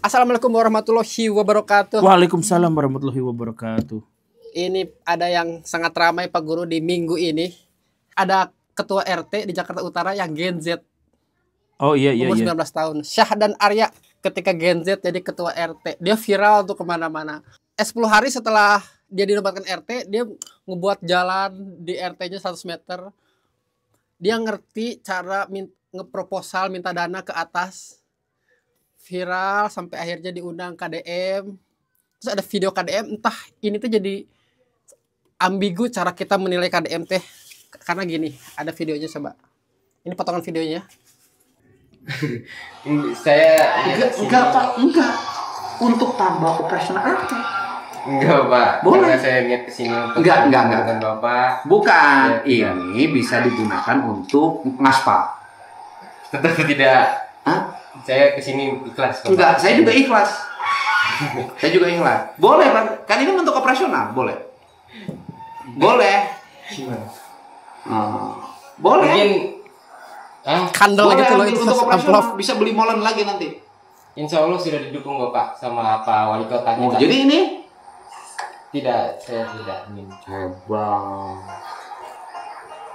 Assalamualaikum warahmatullahi wabarakatuh. Waalaikumsalam warahmatullahi wabarakatuh. Ini ada yang sangat ramai Pak Guru di minggu ini. Ada ketua RT di Jakarta Utara yang Gen Z. Oh iya umur 19 tahun. Syahdan Arya ketika Gen Z jadi ketua RT. Dia viral tuh kemana-mana. 10 hari setelah dia dinobatkan RT, dia ngebuat jalan di RT-nya 100 meter. Dia ngerti cara ngeproposal minta dana ke atas. Viral sampai akhirnya diundang KDM. Terus ada video KDM, entah ini tuh jadi ambigu cara kita menilai KDM teh. Karena gini, ada videonya coba. Ini potongan videonya. Saya enggak Pak, enggak. Untuk tambah operasional RT. Enggak Pak. Boleh. Karena saya niat kesini untuk Enggak. dengan Bapak. Bukan, Ya, ini bisa digunakan untuk ngaspal. Tetap tidak. Hah? Saya kesini ikhlas kok, Enggak, Pak. saya juga ikhlas. Saya juga ikhlas. Boleh Pak, kan ini untuk operasional, boleh. Boleh. Gimana? Boleh. Mungkin Kandel Boleh, gitu loh nanti itu untuk amplop. operasional bisa beli molen lagi nanti. Insya Allah sudah didukung Bapak sama Pak Wali Kotanya. Oh, Pak. jadi ini Tidak, saya tidak ingin. hebat.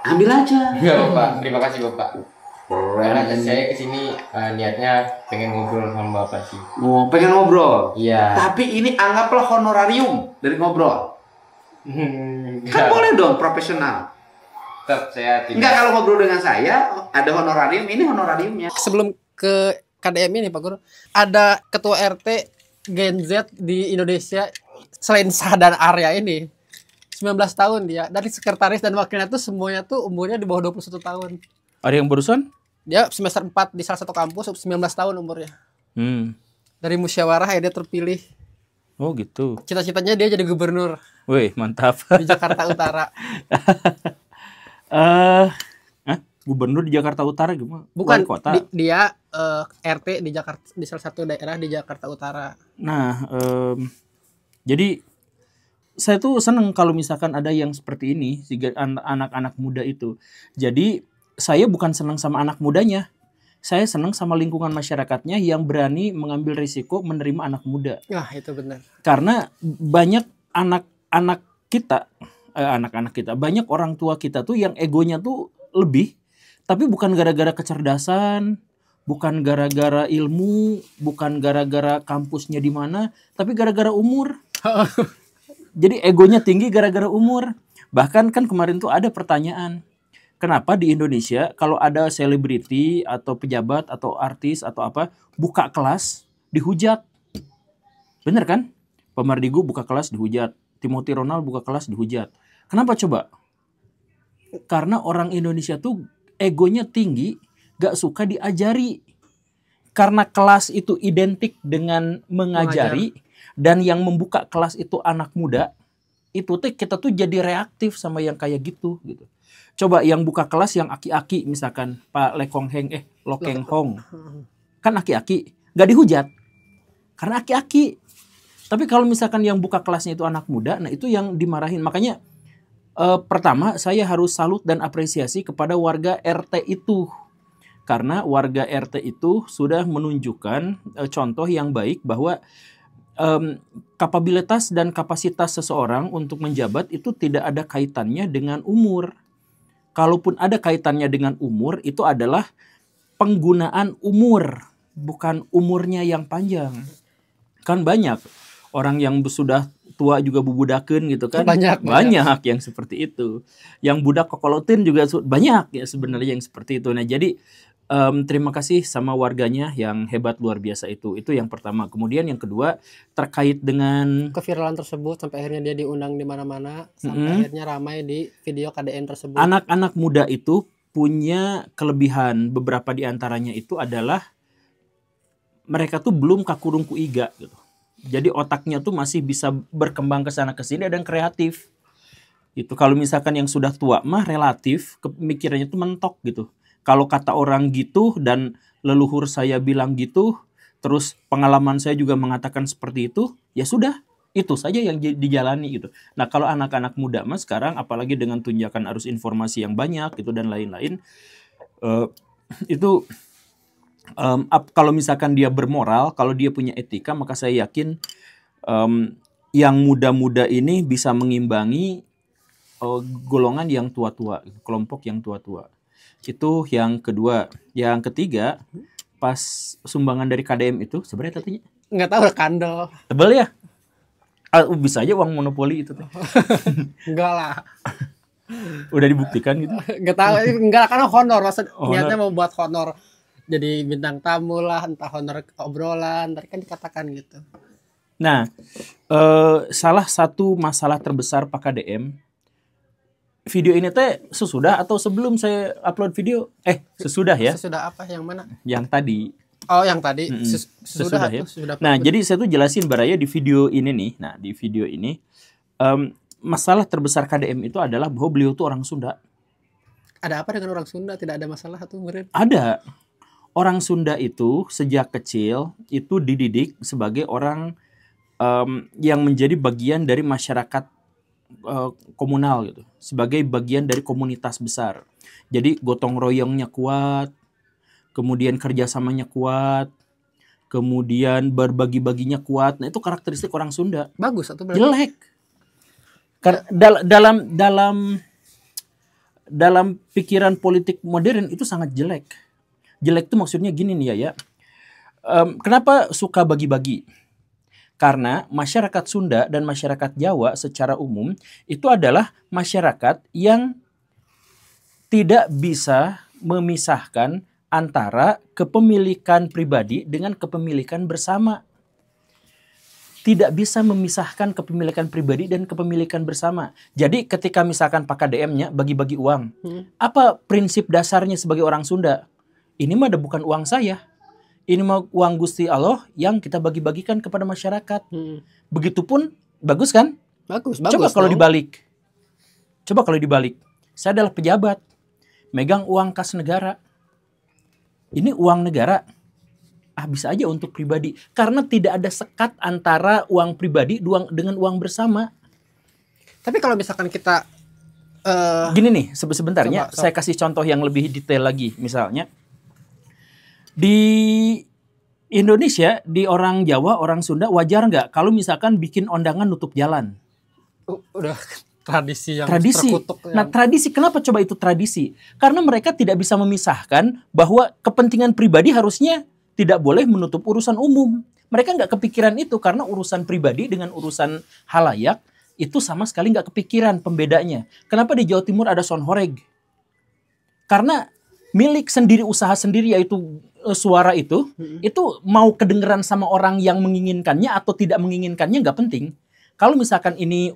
Ambil aja. Enggak Bapak, terima kasih Bapak. Karena Keren. saya kesini niatnya pengen ngobrol sama Bapak sih. Oh, pengen ngobrol. Iya. Tapi ini anggaplah honorarium dari ngobrol. Kan Enggak. boleh dong profesional. Tetap saya tidak. Enggak, kalau ngobrol dengan saya ada honorarium, ini honorariumnya. Sebelum ke KDM ini Pak Guru, ada ketua RT Gen Z di Indonesia selain Syahdan Arya ini. 19 tahun dia. Dari sekretaris dan wakilnya tuh semuanya tuh umurnya di bawah 21 tahun. Ada yang barusan? Dia semester 4 di salah satu kampus, 19 tahun umurnya. Dari musyawarah ya dia terpilih. Oh gitu. Cita-citanya dia jadi gubernur Wih, mantap. di Jakarta Utara. Gubernur di Jakarta Utara gimana? Bukan, Wali kota. dia RT di Jakarta, di salah satu daerah di Jakarta Utara. Nah, jadi saya tuh seneng kalau misalkan ada yang seperti ini, anak-anak muda itu. Jadi saya bukan senang sama anak mudanya, saya senang sama lingkungan masyarakatnya yang berani mengambil risiko menerima anak muda. Nah, itu benar. Karena banyak anak-anak kita, banyak orang tua kita tuh yang egonya tuh lebih, tapi bukan gara-gara kecerdasan, bukan gara-gara ilmu, bukan gara-gara kampusnya di mana, tapi gara-gara umur. Jadi egonya tinggi gara-gara umur. Bahkan kan kemarin tuh ada pertanyaan, kenapa di Indonesia kalau ada selebriti atau pejabat atau artis atau apa buka kelas dihujat? Bener kan? Pemardigu buka kelas dihujat, Timothy Ronald buka kelas dihujat. Kenapa coba? Karena orang Indonesia tuh egonya tinggi, gak suka diajari. Karena kelas itu identik dengan mengajari, dan yang membuka kelas itu anak muda, itu tuh kita tuh jadi reaktif sama yang kayak gitu. Coba yang buka kelas yang aki-aki, misalkan Pak Lokeng Hong, kan aki-aki, gak dihujat, karena aki-aki. Tapi kalau misalkan yang buka kelasnya itu anak muda, nah itu yang dimarahin. Makanya pertama saya harus salut dan apresiasi kepada warga RT itu. Karena warga RT itu sudah menunjukkan contoh yang baik bahwa kapabilitas dan kapasitas seseorang untuk menjabat itu tidak ada kaitannya dengan umur. Kalaupun ada kaitannya dengan umur, itu adalah penggunaan umur, bukan umurnya yang panjang. Kan banyak orang yang sudah tua juga bubudakeun gitu kan. Banyak yang seperti itu. Yang budak kokolotin juga banyak ya sebenarnya yang seperti itu. Nah, jadi terima kasih sama warganya yang hebat luar biasa itu. Itu yang pertama. Kemudian yang kedua terkait dengan Keviralan tersebut sampai akhirnya dia diundang di mana-mana, sampai akhirnya ramai di video KDN tersebut. Anak-anak muda itu punya kelebihan. Beberapa di antaranya itu adalah mereka tuh belum kakurung ku iga gitu. Jadi otaknya tuh masih bisa berkembang ke sana ke sini dan kreatif. Itu kalau misalkan yang sudah tua mah relatif pemikirannya tuh mentok gitu. Kalau kata orang gitu dan leluhur saya bilang gitu, terus pengalaman saya juga mengatakan seperti itu, ya sudah, itu saja yang dijalani gitu. Nah, kalau anak-anak muda mas sekarang apalagi dengan tunjakan arus informasi yang banyak gitu dan lain-lain, itu Kalau misalkan dia bermoral, kalau dia punya etika, maka saya yakin yang muda-muda ini bisa mengimbangi golongan yang tua-tua, kelompok yang tua-tua. Itu yang kedua. Yang ketiga, pas sumbangan dari KDM itu, sebenarnya tadinya Nggak tahu lah kandel. tebal ya. Bisa aja uang monopoli itu. Enggak lah. Udah dibuktikan gitu. Nggak tahu. Enggak karena honor. Maksud Honor. niatnya mau buat honor. Jadi bintang tamu lah, entah honor obrolan. Tadi kan dikatakan gitu. Nah, salah satu masalah terbesar Pak KDM, video ini teh sesudah atau sebelum saya upload video? Sesudah ya, Sesudah apa? Yang mana? yang tadi. Oh, yang tadi. Sesudah ya. Sesudah. Nah, jadi saya tuh jelasin Baraya di video ini nih. Nah, di video ini masalah terbesar KDM itu adalah bahwa beliau tuh orang Sunda. Ada apa dengan orang Sunda? Tidak ada masalah tuh, Meren? Ada. Orang Sunda itu sejak kecil itu dididik sebagai orang yang menjadi bagian dari masyarakat komunal gitu, sebagai bagian dari komunitas besar. Jadi gotong royongnya kuat, kemudian kerjasamanya kuat, kemudian berbagi-baginya kuat. Nah, itu karakteristik orang Sunda. Bagus atau berarti? Jelek. Dalam pikiran politik modern itu sangat jelek. Jelek itu maksudnya gini nih ya. Kenapa suka bagi-bagi? Karena masyarakat Sunda dan masyarakat Jawa secara umum itu adalah masyarakat yang tidak bisa memisahkan antara kepemilikan pribadi dengan kepemilikan bersama. Tidak bisa memisahkan kepemilikan pribadi dan kepemilikan bersama. Jadi ketika misalkan Pak KDM-nya bagi-bagi uang, apa prinsip dasarnya sebagai orang Sunda? Ini mah bukan uang saya. Ini mah uang Gusti Allah yang kita bagi-bagikan kepada masyarakat. Begitupun, bagus kan? Bagus. Coba kalau dibalik. Saya adalah pejabat, megang uang kas negara. Ini uang negara. Bisa aja untuk pribadi. Karena tidak ada sekat antara uang pribadi dengan uang bersama. Tapi kalau misalkan kita Gini nih, sebentarnya Coba. saya kasih contoh yang lebih detail lagi. Misalnya, di Indonesia, di orang Jawa, orang Sunda, wajar nggak kalau misalkan bikin ondangan nutup jalan? udah tradisi yang Tradisi. terkutuk. Nah, tradisi, kenapa coba itu tradisi? Karena mereka tidak bisa memisahkan bahwa kepentingan pribadi harusnya tidak boleh menutup urusan umum. Mereka nggak kepikiran itu karena urusan pribadi dengan urusan halayak itu sama sekali nggak kepikiran pembedanya. Kenapa di Jawa Timur ada sonhoreg? Karena milik sendiri, usaha sendiri, yaitu suara itu mau kedengeran sama orang yang menginginkannya atau tidak menginginkannya nggak penting. Kalau misalkan ini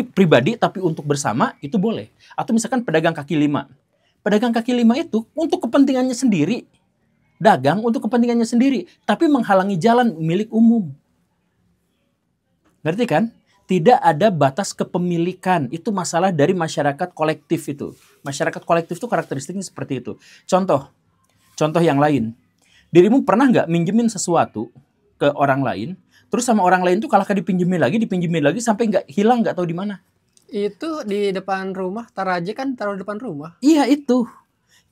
pribadi tapi untuk bersama itu boleh. Atau misalkan pedagang kaki lima. Pedagang kaki lima itu untuk kepentingannya sendiri. Dagang untuk kepentingannya sendiri. Tapi menghalangi jalan milik umum. Ngerti kan? Tidak ada batas kepemilikan. Itu masalah dari masyarakat kolektif itu. Masyarakat kolektif itu karakteristiknya seperti itu. Contoh yang lain. Dirimu pernah nggak minjemin sesuatu ke orang lain, terus sama orang lain tuh kalau dipinjemin lagi sampai hilang nggak tahu di mana? Itu di depan rumah, Taraje kan taruh di depan rumah. Iya itu.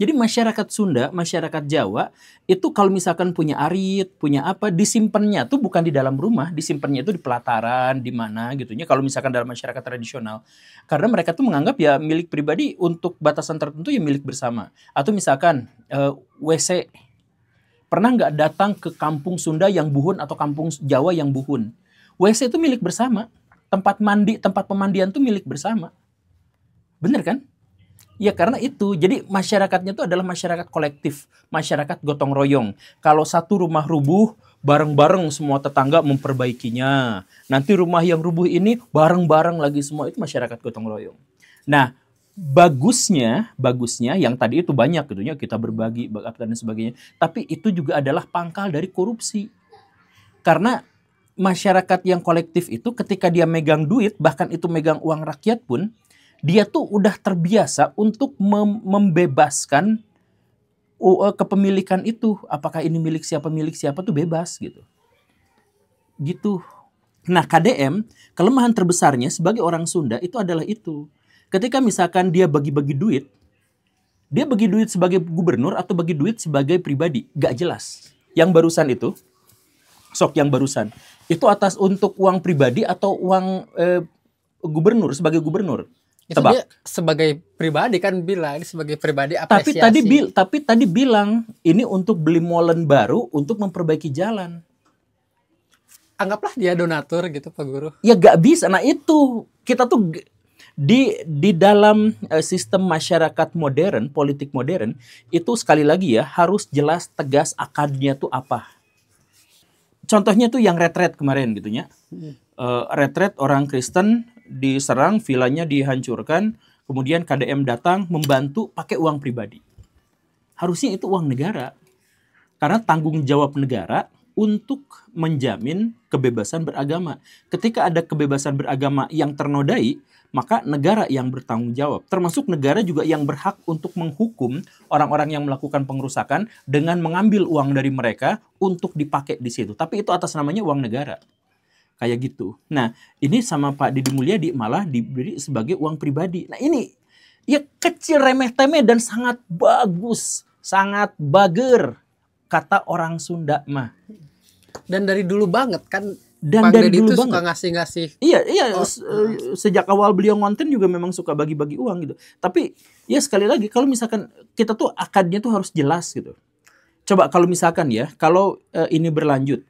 Jadi masyarakat Sunda, masyarakat Jawa itu kalau misalkan punya arit, punya apa, disimpannya tuh bukan di dalam rumah, disimpannya itu di pelataran, di mana gitunya. Kalau misalkan dalam masyarakat tradisional, karena mereka tuh menganggap ya milik pribadi untuk batasan tertentu ya milik bersama. Atau misalkan WC, pernah nggak datang ke kampung Sunda yang buhun atau kampung Jawa yang buhun? WC itu milik bersama, tempat mandi, tempat pemandian tuh milik bersama, bener kan? Ya karena itu, jadi masyarakatnya itu adalah masyarakat kolektif, masyarakat gotong royong. Kalau satu rumah rubuh, bareng-bareng semua tetangga memperbaikinya. Nanti rumah yang rubuh ini bareng-bareng lagi semua, itu masyarakat gotong royong. Nah, bagusnya yang tadi itu banyak gitunya, kita berbagi dan sebagainya. Tapi itu juga adalah pangkal dari korupsi. Karena masyarakat yang kolektif itu ketika dia megang duit, bahkan itu megang uang rakyat pun, dia tuh udah terbiasa untuk membebaskan kepemilikan itu. Apakah ini milik siapa tuh bebas gitu. Nah KDM, kelemahan terbesarnya sebagai orang Sunda itu adalah itu. Ketika misalkan dia bagi-bagi duit, Dia bagi duit sebagai gubernur atau bagi duit sebagai pribadi? Gak jelas. Yang barusan itu, yang barusan, itu atas untuk uang pribadi atau uang gubernur, sebagai gubernur? Itu Tebak. dia sebagai pribadi kan bilang, ini sebagai pribadi Tapi apresiasi. tadi bilang ini untuk beli molen baru untuk memperbaiki jalan. Anggaplah dia donatur gitu Pak Guru. Ya gak bisa. Nah itu kita tuh di dalam sistem masyarakat modern, politik modern itu sekali lagi ya harus jelas tegas akadnya tuh apa. Contohnya tuh yang retret kemarin gitu ya. Retret orang Kristen diserang, vilanya dihancurkan, kemudian KDM datang membantu pakai uang pribadi. Harusnya itu uang negara. Karena tanggung jawab negara untuk menjamin kebebasan beragama. Ketika ada kebebasan beragama yang ternodai, maka negara yang bertanggung jawab. Termasuk negara juga yang berhak untuk menghukum orang-orang yang melakukan pengerusakan dengan mengambil uang dari mereka untuk dipakai di situ. Tapi itu atas namanya uang negara. Kayak gitu. Nah, ini sama Pak Deddy Mulyadi malah diberi sebagai uang pribadi. Nah, ini ya kecil, remeh-temeh dan sangat bagus. Sangat bager. Kata orang Sunda mah. Dan dari dulu banget kan Dan Bang dari Deddy dulu itu banget. suka ngasih-ngasih. Iya, sejak awal beliau ngonten juga memang suka bagi-bagi uang gitu. Tapi ya sekali lagi kalau misalkan kita tuh akadnya tuh harus jelas gitu. Coba kalau misalkan ya, kalau ini berlanjut.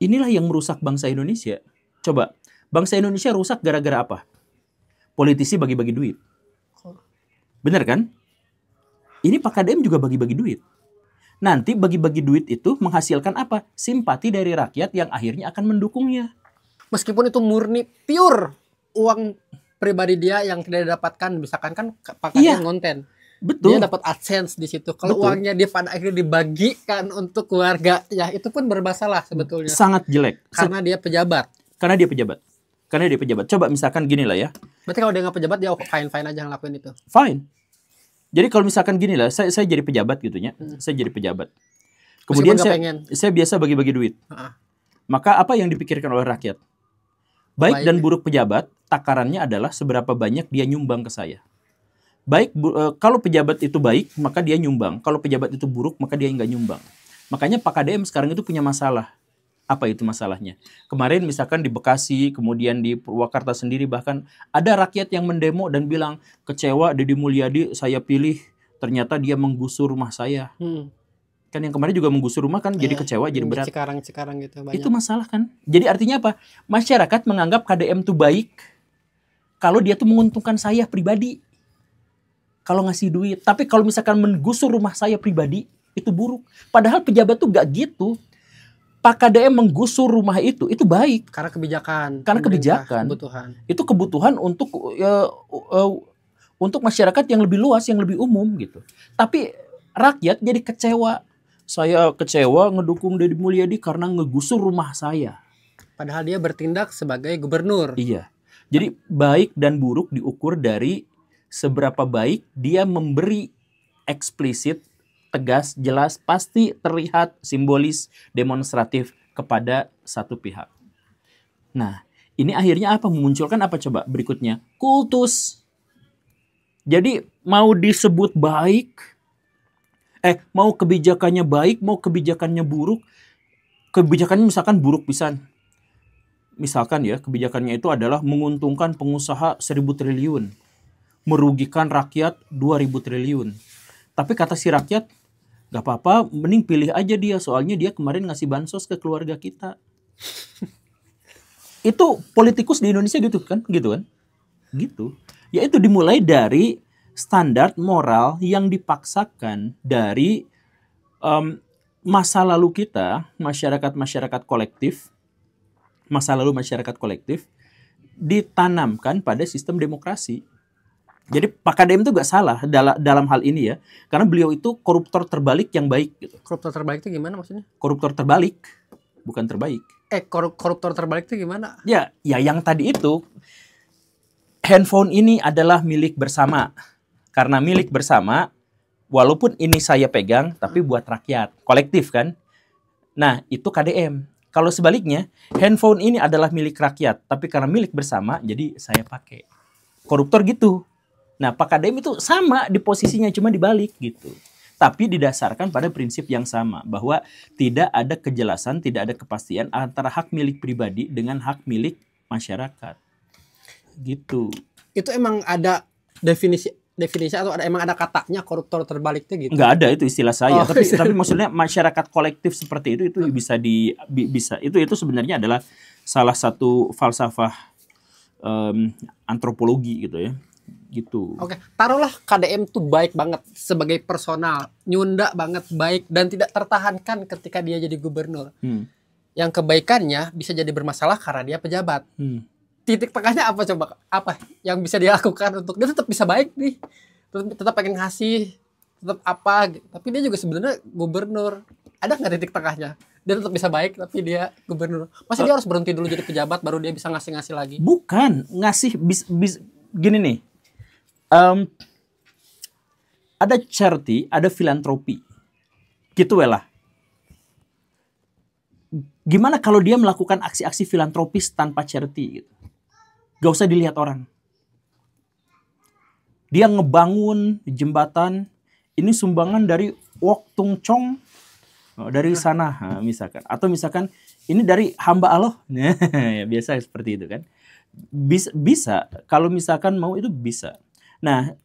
Inilah yang merusak bangsa Indonesia. Coba, bangsa Indonesia rusak gara-gara apa? Politisi bagi-bagi duit. Bener kan? Ini Pak KDM juga bagi-bagi duit. Nanti bagi-bagi duit itu menghasilkan apa? Simpati dari rakyat yang akhirnya akan mendukungnya. Meskipun itu murni pure uang pribadi dia yang tidak didapatkan, misalkan kan pakainya Iya. konten. Betul. Dia dapat AdSense di situ. Kalau Betul. uangnya dia pada akhirnya dibagikan untuk keluarga, ya itu pun bermasalah sebetulnya. Sangat jelek. Karena dia pejabat. Karena dia pejabat. Coba misalkan gini lah ya. Berarti kalau dia nggak pejabat dia fine-fine aja ngelakuin itu. Fine. Jadi kalau misalkan gini lah, saya jadi pejabat gitu ya. Saya jadi pejabat. Kemudian Meskipun nggak pengen. saya biasa bagi-bagi duit. Heeh. Maka apa yang dipikirkan oleh rakyat? Baik Baik. dan buruk pejabat, takarannya adalah seberapa banyak dia nyumbang ke saya. Kalau pejabat itu baik, maka dia nyumbang. Kalau pejabat itu buruk, maka dia nggak nyumbang. Makanya Pak KDM sekarang itu punya masalah. Apa itu masalahnya? Kemarin misalkan di Bekasi, kemudian di Purwakarta sendiri bahkan ada rakyat yang mendemo dan bilang kecewa Deddy Mulyadi saya pilih, ternyata dia menggusur rumah saya. Kan yang kemarin juga menggusur rumah kan jadi kecewa, jadi berat. Cikarang gitu banyak. Itu masalah kan? Jadi artinya apa? Masyarakat menganggap KDM itu baik kalau dia tuh menguntungkan saya pribadi. Kalau ngasih duit. Tapi kalau misalkan menggusur rumah saya pribadi, itu buruk. Padahal pejabat tuh gak gitu. Pak KDM menggusur rumah itu baik. Karena kebijakan. Karena pemerintah, kebijakan. Kebutuhan. Itu kebutuhan untuk masyarakat yang lebih luas, yang lebih umum gitu. Tapi rakyat jadi kecewa. Saya kecewa ngedukung Deddy Mulyadi karena ngegusur rumah saya. Padahal dia bertindak sebagai gubernur. Iya. Jadi baik dan buruk diukur dari seberapa baik dia memberi eksplisit, tegas, jelas, pasti terlihat simbolis, demonstratif kepada satu pihak. Nah, ini akhirnya apa? Memunculkan apa coba berikutnya? Kultus. Jadi mau disebut baik, mau kebijakannya baik, mau kebijakannya buruk, kebijakannya misalkan buruk pisan. Misalkan ya, kebijakannya itu adalah menguntungkan pengusaha 1.000 triliun. Merugikan rakyat 2.000 triliun. Tapi kata si rakyat, gak apa-apa, mending pilih aja dia. Soalnya dia kemarin ngasih bansos ke keluarga kita. Itu politikus di Indonesia gitu kan? Gitu. Yaitu dimulai dari standar moral yang dipaksakan dari masa lalu kita, masyarakat kolektif, masa lalu masyarakat kolektif, ditanamkan pada sistem demokrasi. Jadi Pak KDM itu gak salah dalam hal ini ya. Karena beliau itu koruptor terbalik yang baik. Gitu. Koruptor terbalik itu gimana maksudnya? Koruptor terbalik, bukan terbaik. Koruptor terbalik itu gimana? Ya yang tadi itu, handphone ini adalah milik bersama. Karena milik bersama, walaupun ini saya pegang, tapi buat rakyat. Kolektif kan? Nah, itu KDM. Kalau sebaliknya, handphone ini adalah milik rakyat, tapi karena milik bersama, jadi saya pakai. Koruptor gitu. Nah, Pak Kadem itu sama di posisinya, cuma dibalik gitu. Tapi didasarkan pada prinsip yang sama, bahwa tidak ada kejelasan, tidak ada kepastian antara hak milik pribadi dengan hak milik masyarakat. Gitu. Itu emang ada definisi atau emang ada katanya koruptor terbaliknya gitu? Nggak ada, itu istilah saya. Oh, Tapi maksudnya masyarakat kolektif seperti itu bisa bisa itu sebenarnya adalah salah satu falsafah antropologi gitu ya. Gitu. Oke, taruhlah KDM tuh baik banget sebagai personal, nyunda banget, baik dan tidak tertahankan ketika dia jadi gubernur. Yang kebaikannya bisa jadi bermasalah karena dia pejabat. Titik tengahnya apa coba? Apa yang bisa dia lakukan untuk dia tetap bisa baik nih, tetap pengen ngasih, tetap apa? Tapi dia juga sebenarnya gubernur. Ada nggak titik tengahnya? Dia tetap bisa baik tapi dia gubernur. Masa dia harus berhenti dulu jadi pejabat baru dia bisa ngasih lagi? Bukan ngasih gini nih. Ada charity, ada filantropi. Gitu lah. Gimana kalau dia melakukan aksi-aksi filantropis tanpa charity gitu? Gak usah dilihat orang. Dia ngebangun jembatan, ini sumbangan dari Wok Tung Chong dari sana misalkan. Atau misalkan ini dari hamba Allah. Biasa seperti itu kan. Bisa kalau misalkan mau itu bisa. Nah,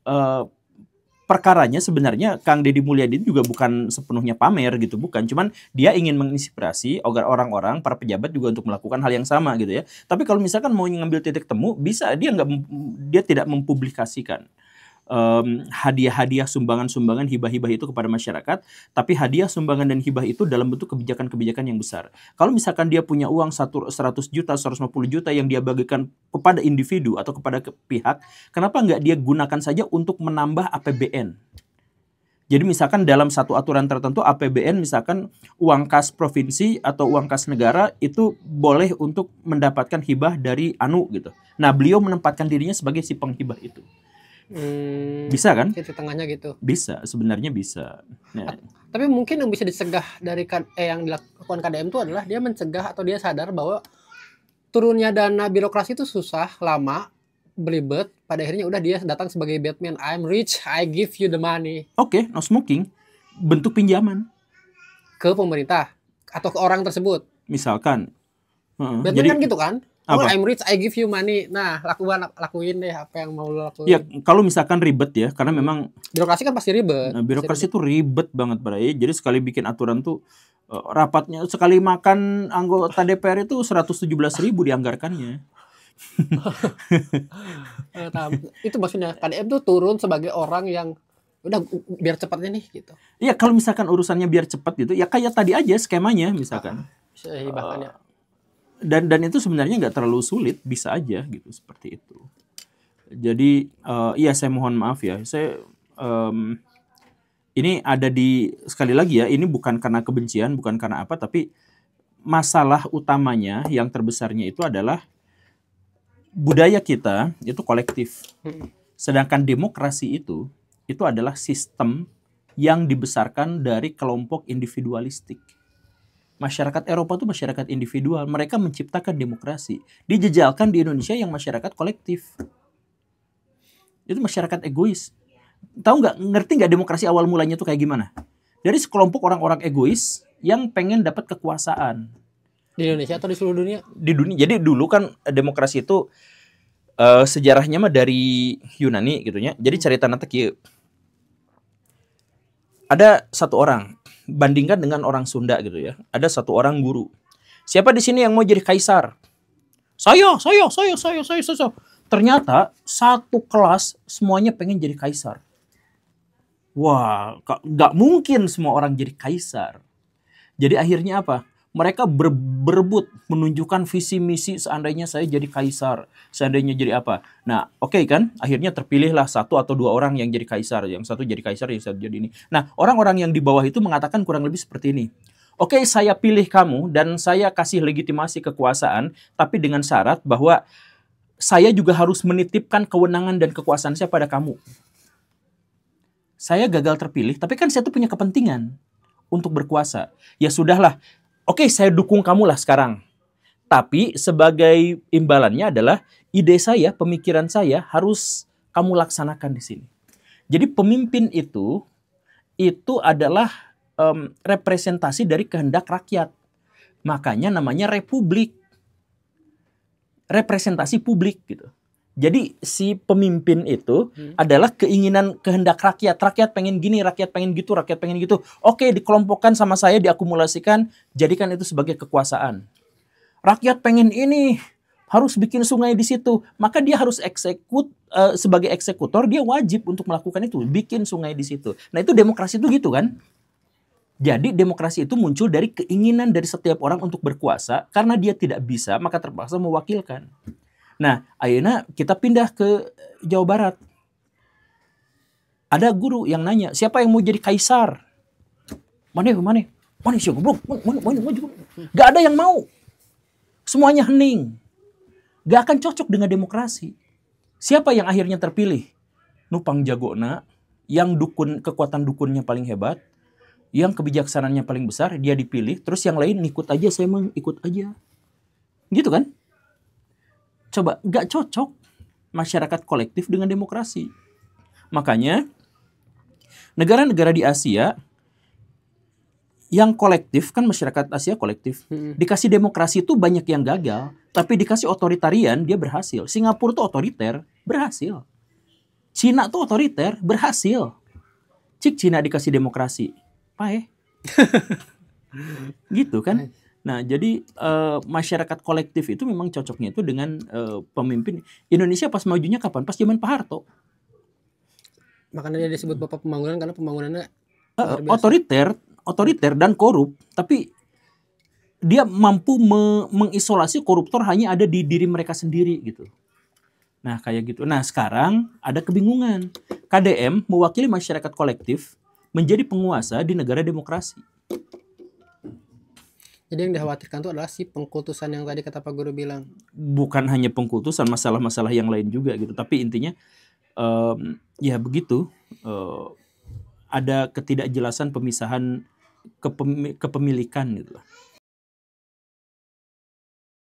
perkaranya sebenarnya Kang Deddy Mulyadi juga bukan sepenuhnya pamer gitu, bukan. Cuman dia ingin menginspirasi agar orang-orang, para pejabat juga untuk melakukan hal yang sama gitu ya. Tapi kalau misalkan mau ngambil titik temu, bisa. Dia tidak mempublikasikan hadiah-hadiah, sumbangan-sumbangan, hibah-hibah itu kepada masyarakat, tapi hadiah, sumbangan, dan hibah itu dalam bentuk kebijakan-kebijakan yang besar. Kalau misalkan dia punya uang 100 juta, 150 juta yang dia bagikan kepada individu atau kepada pihak, kenapa nggak dia gunakan saja untuk menambah APBN? Jadi misalkan dalam satu aturan tertentu APBN, misalkan uang kas provinsi atau uang kas negara itu boleh untuk mendapatkan hibah dari anu gitu. Nah, beliau menempatkan dirinya sebagai si penghibah itu. Bisa kan? Titik tengahnya gitu. Bisa, sebenarnya bisa. Nah. Tapi mungkin yang bisa dicegah dari yang dilakukan KDM itu adalah dia mencegah atau dia sadar bahwa turunnya dana birokrasi itu susah, lama, belibet. Pada akhirnya udah dia datang sebagai Batman. I'm rich, I give you the money. Oke, no smoking. Bentuk pinjaman. Ke pemerintah atau ke orang tersebut. Misalkan. Batman jadi, kan gitu kan? Apa? I'm rich, I give you money. Nah, lakuin deh apa yang mau lo lakuin. Ya, kalau misalkan ribet ya, karena memang birokrasi kan pasti ribet. Birokrasi itu ribet banget, Bray. Jadi sekali bikin aturan tuh rapatnya, sekali makan anggota DPR itu 117.000 dianggarkannya. Itu maksudnya KDM tuh turun sebagai orang yang udah biar cepatnya nih gitu. Iya, kalau misalkan urusannya biar cepat gitu, ya kayak tadi aja skemanya misalkan. Bisa hibahkan ya. Dan itu sebenarnya nggak terlalu sulit, bisa aja gitu seperti itu. Jadi iya, saya mohon maaf ya, saya ini ada di, sekali lagi ya, ini bukan karena kebencian, bukan karena apa, tapi masalah utamanya yang terbesarnya itu adalah budaya kita itu kolektif. Sedangkan demokrasi itu adalah sistem yang dibesarkan dari kelompok individualistik. Masyarakat Eropa itu masyarakat individual. Mereka menciptakan demokrasi. Dijejalkan di Indonesia yang masyarakat kolektif. Itu masyarakat egois. Ngerti nggak demokrasi awal mulanya itu kayak gimana? Dari sekelompok orang-orang egois yang pengen dapat kekuasaan. Di Indonesia atau di seluruh dunia? Di dunia. Jadi dulu kan demokrasi itu sejarahnya mah dari Yunani gitu ya. Jadi cerita nanti kieu. Ada satu orang, bandingkan dengan orang Sunda gitu ya. Ada satu orang guru. Siapa di sini yang mau jadi kaisar? Saya. Ternyata satu kelas semuanya pengen jadi kaisar. Wah, nggak mungkin semua orang jadi kaisar. Jadi akhirnya apa? Mereka berebut menunjukkan visi misi seandainya saya jadi kaisar, seandainya jadi apa. Nah, oke kan? Akhirnya terpilihlah satu atau dua orang yang jadi kaisar, yang satu jadi kaisar, yang satu jadi ini. Nah, orang-orang yang di bawah itu mengatakan kurang lebih seperti ini. Oke, saya pilih kamu dan saya kasih legitimasi kekuasaan, tapi dengan syarat bahwa saya juga harus menitipkan kewenangan dan kekuasaan saya pada kamu. Saya gagal terpilih, tapi kan saya tuh punya kepentingan untuk berkuasa. Ya sudahlah. Oke, saya dukung kamu lah sekarang. Tapi sebagai imbalannya adalah ide saya, pemikiran saya harus kamu laksanakan di sini. Jadi pemimpin itu adalah representasi dari kehendak rakyat. Makanya namanya republik. Representasi publik gitu. Jadi si pemimpin itu adalah keinginan kehendak rakyat. Rakyat pengen gini, rakyat pengen gitu, rakyat pengen gitu. Oke, dikelompokkan sama saya, diakumulasikan, jadikan itu sebagai kekuasaan. Rakyat pengen ini, harus bikin sungai di situ. Maka dia harus sebagai eksekutor, dia wajib untuk melakukan itu, bikin sungai di situ. Nah, itu demokrasi itu gitu kan? Jadi demokrasi itu muncul dari keinginan dari setiap orang untuk berkuasa, karena dia tidak bisa, maka terpaksa mewakilkan. Nah, akhirnya kita pindah ke Jawa Barat. Ada guru yang nanya, siapa yang mau jadi kaisar? Mana sih goblok? Mana. Gak ada yang mau. Semuanya hening. Gak akan cocok dengan demokrasi. Siapa yang akhirnya terpilih? Nupang Jagona, yang kekuatan dukunnya paling hebat, yang kebijaksanaannya paling besar, dia dipilih, terus yang lain ikut aja, saya mau ikut aja. Gitu kan? Coba, gak cocok masyarakat kolektif dengan demokrasi. Makanya, negara-negara di Asia yang kolektif, kan masyarakat Asia kolektif, dikasih demokrasi itu banyak yang gagal, tapi dikasih otoritarian, dia berhasil. Singapura tuh otoriter, berhasil. Cina tuh otoriter, berhasil. Cina dikasih demokrasi. Gitu kan. Nah, jadi masyarakat kolektif itu memang cocoknya itu dengan pemimpin. Indonesia pas majunya kapan? Pas zaman Pak Harto. Makanya dia disebut bapak pembangunan, karena pembangunannya otoriter dan korup, tapi dia mampu mengisolasi koruptor hanya ada di diri mereka sendiri gitu. Nah, kayak gitu. Nah, sekarang ada kebingungan. KDM mewakili masyarakat kolektif menjadi penguasa di negara demokrasi. Jadi yang dikhawatirkan itu adalah si pengkultusan yang tadi kata Pak Guru bilang. Bukan hanya pengkultusan, masalah-masalah yang lain juga gitu. Tapi intinya ya begitu. Ada ketidakjelasan pemisahan kepemilikan gitu.